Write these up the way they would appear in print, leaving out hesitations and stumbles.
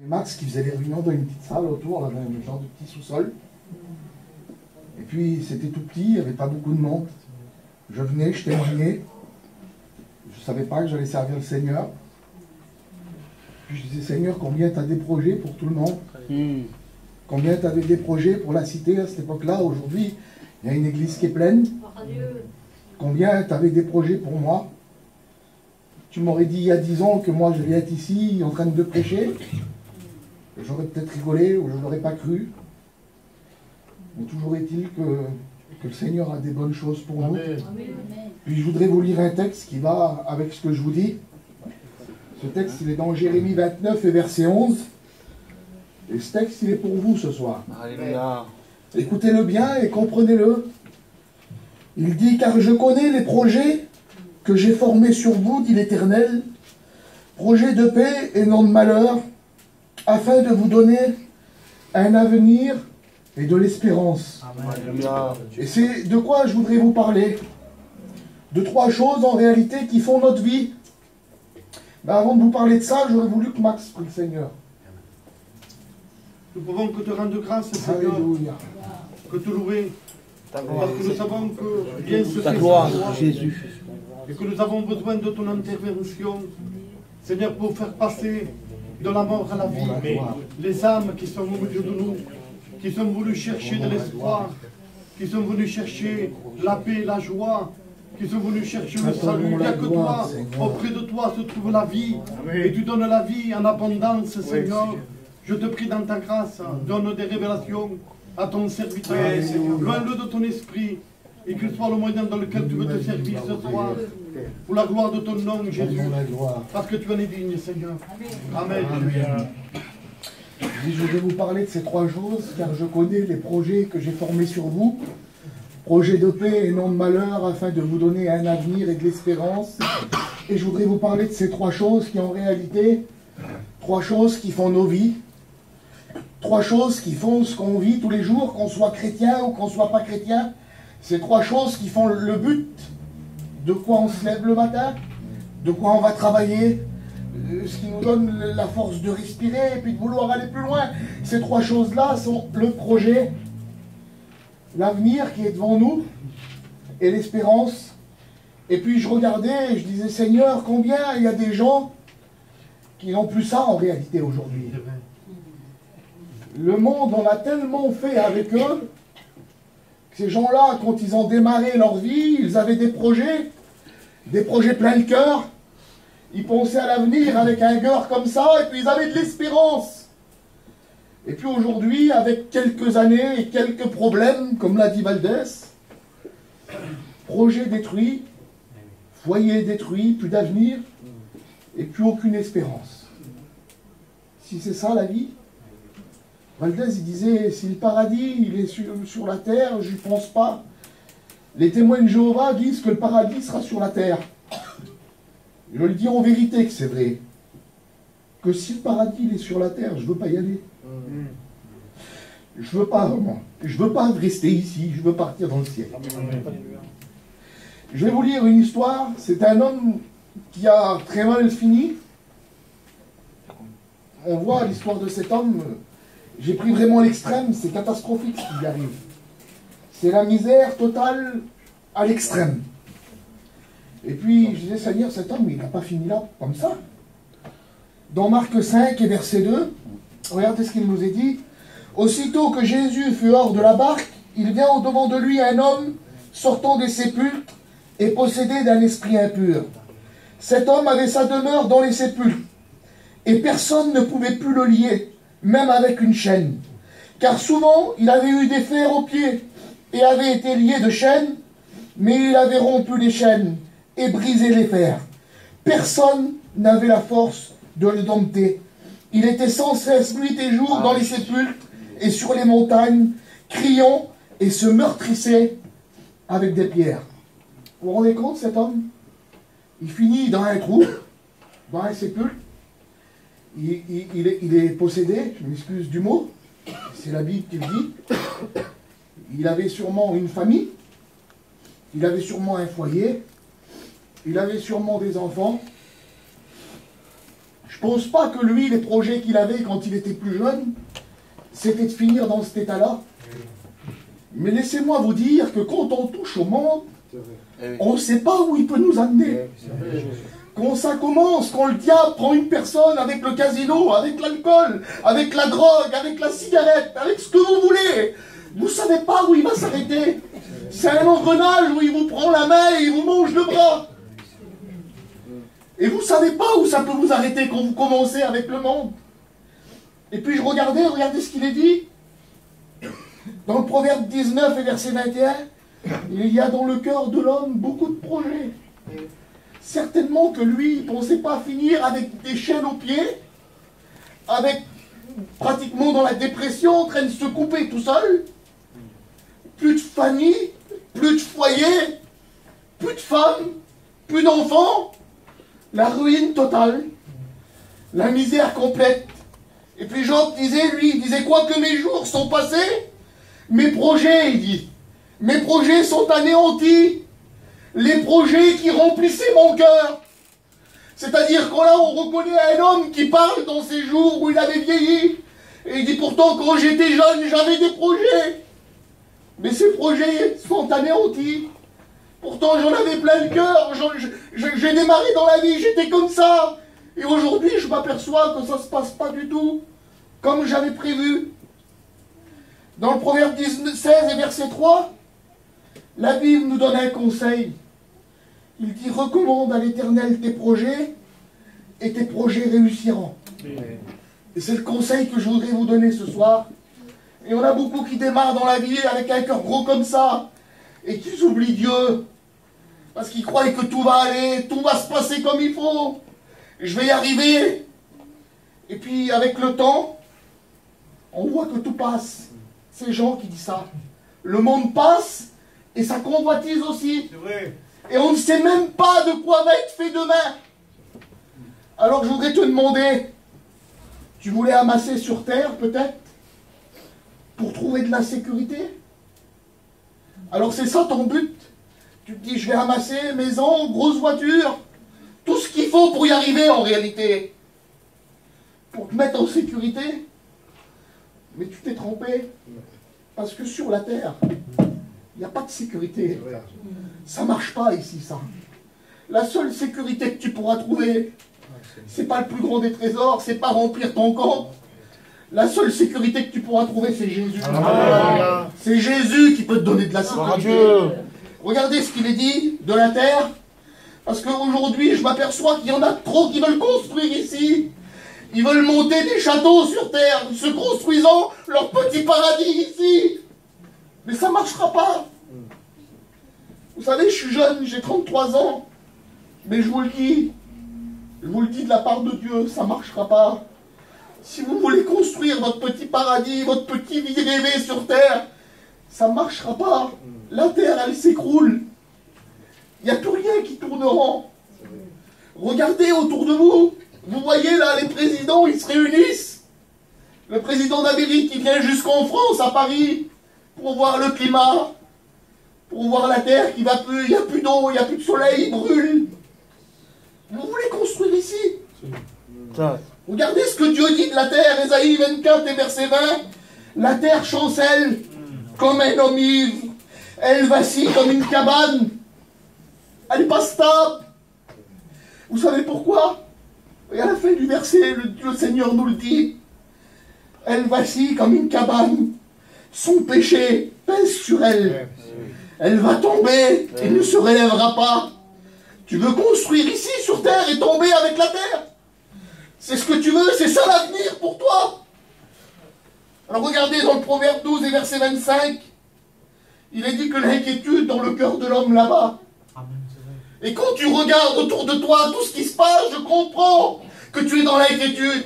Max qui faisait les réunions dans une petite salle autour, là, dans un genre de petit sous-sol. Et puis c'était tout petit, il n'y avait pas beaucoup de monde. Je venais, je témoignais. Je ne savais pas que j'allais servir le Seigneur. Puis je disais, Seigneur, combien tu as des projets pour tout le monde? Combien tu avais des projets pour la cité à cette époque-là? Aujourd'hui, il y a une église qui est pleine. Combien tu avais des projets pour moi? Tu m'aurais dit il y a 10 ans que moi je vais être ici en train de prêcher. J'aurais peut-être rigolé ou je ne l'aurais pas cru. Mais toujours est-il que le Seigneur a des bonnes choses pour nous. Puis je voudrais vous lire un texte qui va avec ce que je vous dis. Ce texte, il est dans Jérémie 29 et verset 11. Et ce texte, il est pour vous ce soir. Alléluia. Écoutez-le bien et comprenez-le. Il dit, car je connais les projets que j'ai formés sur vous, dit l'Éternel, projets de paix et non de malheur, afin de vous donner un avenir et de l'espérance. Et c'est de quoi je voudrais vous parler. De 3 choses en réalité qui font notre vie. Mais avant de vous parler de ça, j'aurais voulu que Max prie le Seigneur. Nous pouvons que te rendre grâce, Seigneur, Alléluia. que te louer, parce que nous savons que bien se Ta fait gloire, sans toi, Jésus. et que nous avons besoin de ton intervention, Seigneur, pour faire passer de la mort à la vie les âmes qui sont au milieu de nous, qui sont venues chercher de l'espoir, qui sont venues chercher la paix, la joie, qui sont venus chercher le salut. Il n'y a que toi, auprès de toi se trouve la vie, et tu donnes la vie en abondance, Seigneur. Je te prie dans ta grâce, donne des révélations à ton serviteur, loin-le de ton esprit, et qu'il soit le moyen dans lequel tu veux te servir ce soir, pour la gloire de ton nom, Jésus, parce que tu en es digne, Seigneur. Amen. Je vais vous parler de ces 3 choses, car je connais les projets que j'ai formés sur vous. Projets de paix et non de malheur, afin de vous donner un avenir et de l'espérance. Et je voudrais vous parler de ces 3 choses qui, en réalité, 3 choses qui font nos vies. 3 choses qui font ce qu'on vit tous les jours, qu'on soit chrétien ou qu'on ne soit pas chrétien. Ces 3 choses qui font le but de quoi on se lève le matin, de quoi on va travailler, ce qui nous donne la force de respirer et puis de vouloir aller plus loin. Ces 3 choses-là sont le projet, l'avenir qui est devant nous et l'espérance. Et puis je regardais et je disais, Seigneur, combien il y a des gens qui n'ont plus ça en réalité aujourd'hui. Le monde, on a tellement fait avec eux, que ces gens-là, quand ils ont démarré leur vie, ils avaient des projets plein de cœur. Ils pensaient à l'avenir avec un cœur comme ça, et puis ils avaient de l'espérance. Et puis aujourd'hui, avec quelques années et quelques problèmes, comme l'a dit Valdès, projet détruit, foyer détruit, plus d'avenir, et plus aucune espérance. Si c'est ça la vie, Valdès il disait, si le paradis il est sur la terre, je n'y pense pas. Les témoins de Jéhovah disent que le paradis sera sur la terre. Je le dis en vérité que c'est vrai. Que si le paradis il est sur la terre, je ne veux pas y aller. Je veux pas vraiment. Je veux pas rester ici, je veux partir dans le ciel. Je vais vous lire une histoire. C'est un homme qui a très mal fini. On voit l'histoire de cet homme. J'ai pris vraiment l'extrême, c'est catastrophique ce qui lui arrive. C'est la misère totale à l'extrême. Et puis, je disais, Seigneur, cet homme, il n'a pas fini là, comme ça. Dans Marc 5 et verset 2, regardez ce qu'il nous est dit. Aussitôt que Jésus fut hors de la barque, il vient au-devant de lui un homme sortant des sépulcres et possédé d'un esprit impur. Cet homme avait sa demeure dans les sépulcres, et personne ne pouvait plus le lier, même avec une chaîne. Car souvent, il avait eu des fers aux pieds et avait été lié de chaînes, mais il avait rompu les chaînes et brisé les fers. Personne n'avait la force de le dompter. Il était sans cesse nuit et jour dans les sépulcres et sur les montagnes, criant et se meurtrissait avec des pierres. Vous vous rendez compte, cet homme? Il finit dans un trou, dans un sépulcre. Il est possédé, je m'excuse du mot, c'est la Bible qui le dit. Il avait sûrement une famille, il avait sûrement un foyer, il avait sûrement des enfants. Je pense pas que lui, les projets qu'il avait quand il était plus jeune, c'était de finir dans cet état-là. Mais laissez-moi vous dire que quand on touche au monde, on ne sait pas où il peut nous amener. Quand ça commence, quand le diable prend une personne avec le casino, avec l'alcool, avec la drogue, avec la cigarette, avec ce que vous voulez, vous ne savez pas où il va s'arrêter. C'est un engrenage où il vous prend la main et il vous mange le bras. Et vous ne savez pas où ça peut vous arrêter quand vous commencez avec le monde. Et puis je regardais ce qu'il est dit. Dans le Proverbe 19 et verset 21, il y a dans le cœur de l'homme beaucoup de projets. Certainement que lui, il ne pensait pas finir avec des chaînes aux pieds, avec pratiquement dans la dépression, en train de se couper tout seul. Plus de famille, plus de foyer, plus de femmes, plus d'enfants. La ruine totale, la misère complète. Et puis Job disait, lui, il disait quoi que mes jours sont passés, mes projets, il dit, mes projets sont anéantis, les projets qui remplissaient mon cœur. C'est-à-dire qu'on là, on reconnaît un homme qui parle dans ces jours où il avait vieilli, et il dit pourtant quand j'étais jeune, j'avais des projets, mais ces projets sont anéantis. Pourtant, j'en avais plein le cœur, j'ai démarré dans la vie, j'étais comme ça. Et aujourd'hui, je m'aperçois que ça ne se passe pas du tout comme j'avais prévu. Dans le Proverbe 16 et verset 3, la Bible nous donne un conseil. Il dit, recommande à l'Éternel tes projets, et tes projets réussiront. Et c'est le conseil que je voudrais vous donner ce soir. Et on a beaucoup qui démarrent dans la vie avec un cœur gros comme ça, et qui oublient Dieu, parce qu'ils croient que tout va aller, tout va se passer comme il faut, je vais y arriver. Et puis avec le temps, on voit que tout passe. C'est Jean qui dit ça. Le monde passe, et sa convoitise aussi. Et on ne sait même pas de quoi va être fait demain. Alors je voudrais te demander, tu voulais amasser sur terre peut-être, pour trouver de la sécurité? Alors c'est ça ton but. Tu te dis, je vais amasser maison, grosse voiture, tout ce qu'il faut pour y arriver en réalité. Pour te mettre en sécurité. Mais tu t'es trompé. Parce que sur la terre, il n'y a pas de sécurité. Ça ne marche pas ici, ça. La seule sécurité que tu pourras trouver, c'est pas le plus grand des trésors, c'est pas remplir ton compte. La seule sécurité que tu pourras trouver, c'est Jésus. C'est Jésus qui peut te donner de la sécurité. Regardez ce qu'il est dit de la terre. Parce qu'aujourd'hui, je m'aperçois qu'il y en a trop qui veulent construire ici. Ils veulent monter des châteaux sur terre, se construisant leur petit paradis ici. Mais ça ne marchera pas. Vous savez, je suis jeune, j'ai 33 ans. Mais je vous le dis de la part de Dieu, ça ne marchera pas. Si vous voulez construire votre petit paradis, votre petit vie rêvé sur terre, ça ne marchera pas. La terre, elle s'écroule. Il n'y a plus rien qui tournera. Regardez autour de vous. Vous voyez là, les présidents, ils se réunissent. Le président d'Amérique, il vient jusqu'en France, à Paris, pour voir le climat, pour voir la terre qui va plus, il n'y a plus d'eau, il n'y a plus de soleil, il brûle. Vous voulez construire ici? Regardez ce que Dieu dit de la terre, Ésaïe 24 et verset 20. La terre chancelle comme un homme ivre. Elle vacille comme une cabane. Elle n'est pas stable. Vous savez pourquoi? Et à la fin du verset, le Seigneur nous le dit. Elle vacille comme une cabane. Son péché pèse sur elle. Elle va tomber et ne se relèvera pas. Tu veux construire ici sur terre et tomber avec la terre? C'est ce que tu veux, c'est ça l'avenir pour toi. Alors regardez dans le Proverbe 12 et verset 25. Il est dit que l'inquiétude dans le cœur de l'homme là-bas. Et quand tu regardes autour de toi tout ce qui se passe, je comprends que tu es dans l'inquiétude.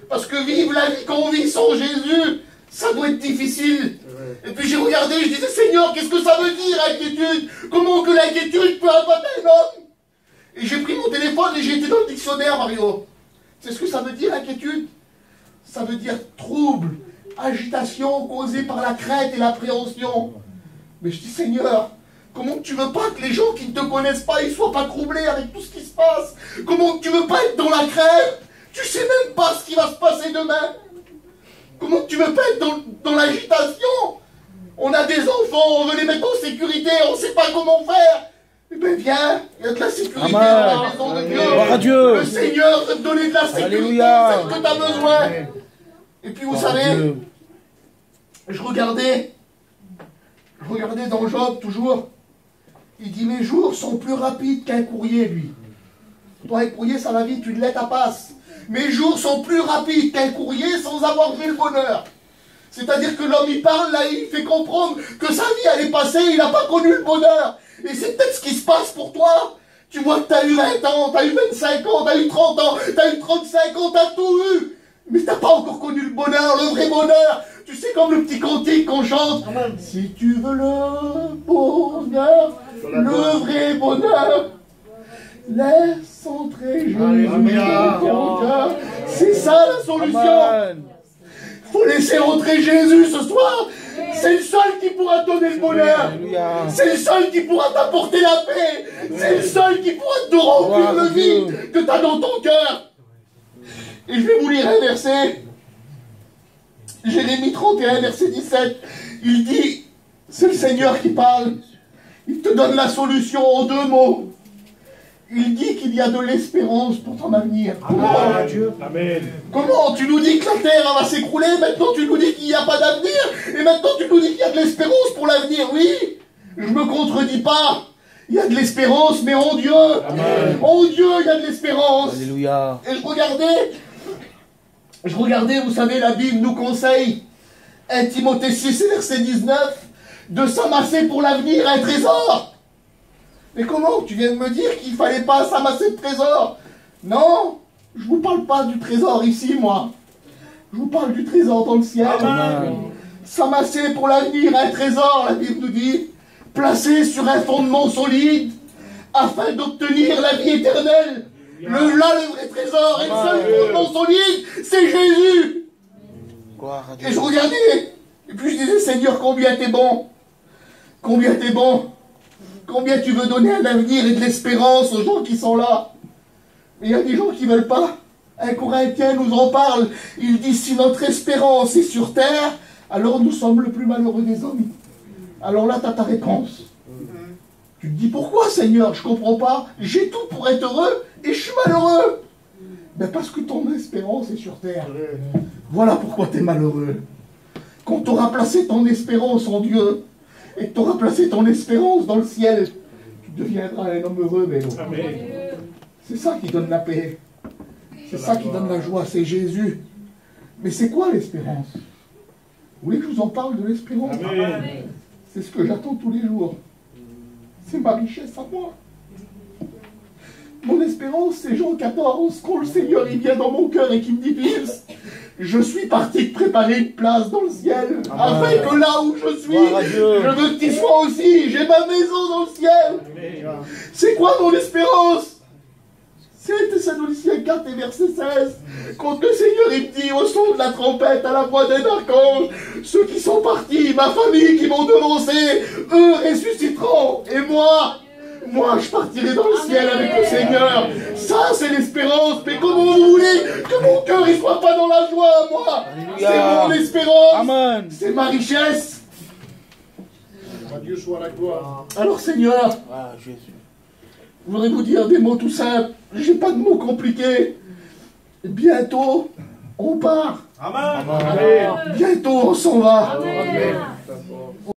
Parce que vivre la vie qu'on vit sans Jésus, ça doit être difficile. Et puis j'ai regardé, je disais, Seigneur, qu'est-ce que ça veut dire, inquiétude? Comment que l'inquiétude peut abattre un homme? Et j'ai pris mon téléphone et j'ai été dans le dictionnaire, Mario. C'est ce que ça veut dire, inquiétude? Ça veut dire trouble, agitation causée par la crainte et l'appréhension. Mais je dis, Seigneur, comment tu veux pas que les gens qui ne te connaissent pas, ils soient pas troublés avec tout ce qui se passe? Comment tu veux pas être dans la crainte? Tu sais même pas ce qui va se passer demain. Comment tu veux pas être dans l'agitation? On a des enfants, on veut les mettre en sécurité, on ne sait pas comment faire. Eh bien viens, il y a de la sécurité dans la maison de Dieu. Gloire à Dieu. Le Seigneur veut te donner de la sécurité, Alléluia. celle que tu as besoin. Et puis vous savez, je regardais dans Job toujours. Il dit mes jours sont plus rapides qu'un courrier, lui. Toi, un courrier, ça va vite, une lettre à passe. Mes jours sont plus rapides qu'un courrier sans avoir vu le bonheur. C'est-à-dire que l'homme, il parle, là, il fait comprendre que sa vie, elle est passée, il n'a pas connu le bonheur. Et c'est peut-être ce qui se passe pour toi. Tu vois que tu as eu 20 ans, tu as eu 25 ans, tu as eu 30 ans, tu as eu 35 ans, tu as tout eu. Mais tu n'as pas encore connu le bonheur, le vrai bonheur. Tu sais, comme le petit cantique qu'on chante. Si tu veux le bonheur, le vrai bonheur, laisse entrer Jésus dans ton cœur. C'est ça la solution. Amen. Faut laisser entrer Jésus ce soir. C'est le seul qui pourra te donner le bonheur. Alléluia. C'est le seul qui pourra t'apporter la paix. C'est le seul qui pourra te remplir le vide que tu as dans ton cœur. Et je vais vous lire un verset. Jérémie 31, verset 17. Il dit, c'est le Seigneur qui parle. Il te donne la solution en 2 mots. Il dit qu'il y a de l'espérance pour ton avenir. Amen. Comment? Tu nous dis que la terre va s'écrouler, maintenant tu nous dis qu'il n'y a pas d'avenir, et maintenant tu nous dis qu'il y a de l'espérance pour l'avenir. Oui, je me contredis pas. Il y a de l'espérance, mais en Dieu. Amen. En Dieu, il y a de l'espérance. Alléluia. Et je regardais, vous savez, la Bible nous conseille, 1 Timothée 6, verset 19, de s'amasser pour l'avenir un trésor. Mais comment? Tu viens de me dire qu'il ne fallait pas s'amasser de trésor? Non, je ne vous parle pas du trésor ici, moi. Je vous parle du trésor dans le ciel. Amen. S'amasser pour l'avenir un trésor, la Bible nous dit, placé sur un fondement solide, afin d'obtenir la vie éternelle. Le vrai trésor et le seul fondement solide, c'est Jésus. Gloire à Dieu. Et je regardais, et puis je disais, Seigneur, combien t'es bon. Combien t'es bon. Combien tu veux donner un avenir et de l'espérance aux gens qui sont là. Mais il y a des gens qui ne veulent pas. Un Corinthien nous en parle. Il dit, si notre espérance est sur terre, alors nous sommes le plus malheureux des hommes. Alors là, tu as ta réponse. Tu te dis, pourquoi, Seigneur? Je ne comprends pas. J'ai tout pour être heureux et je suis malheureux. Ben parce que ton espérance est sur terre. Voilà pourquoi tu es malheureux. Quand tu auras placé ton espérance en Dieu, et que tu auras placé ton espérance dans le ciel, tu deviendras un homme heureux, Bélo. C'est ça qui donne la paix. C'est ça qui donne la joie, c'est Jésus. Mais c'est quoi l'espérance? Vous voulez que je vous en parle de l'espérance? C'est ce que j'attends tous les jours. C'est ma richesse à moi. Mon espérance, c'est Jean 14, quand le Seigneur il vient dans mon cœur et qu'il me dit, Fils, je suis parti te préparer une place dans le ciel, afin que là où je suis, je veux que tu sois aussi. J'ai ma maison dans le ciel. C'est quoi mon espérance? C'est Thessaloniciens 4 et verset 16. Quand le Seigneur il me dit au son de la trompette, à la voix d'un archange, ceux qui sont partis, ma famille qui m'ont devancé, eux ressusciteront. Et moi, je partirai dans le ciel avec le Seigneur. Ça, c'est l'espérance. Mais comment vous voulez que mon cœur ne soit pas dans la joie, moi? C'est mon espérance. Amen. C'est ma richesse. À Dieu soit la gloire. Alors, Seigneur, Ah, Jésus. je voudrais vous dire des mots tout simples. J'ai pas de mots compliqués. Bientôt, on part. Amen. Bientôt, on s'en va. Amen.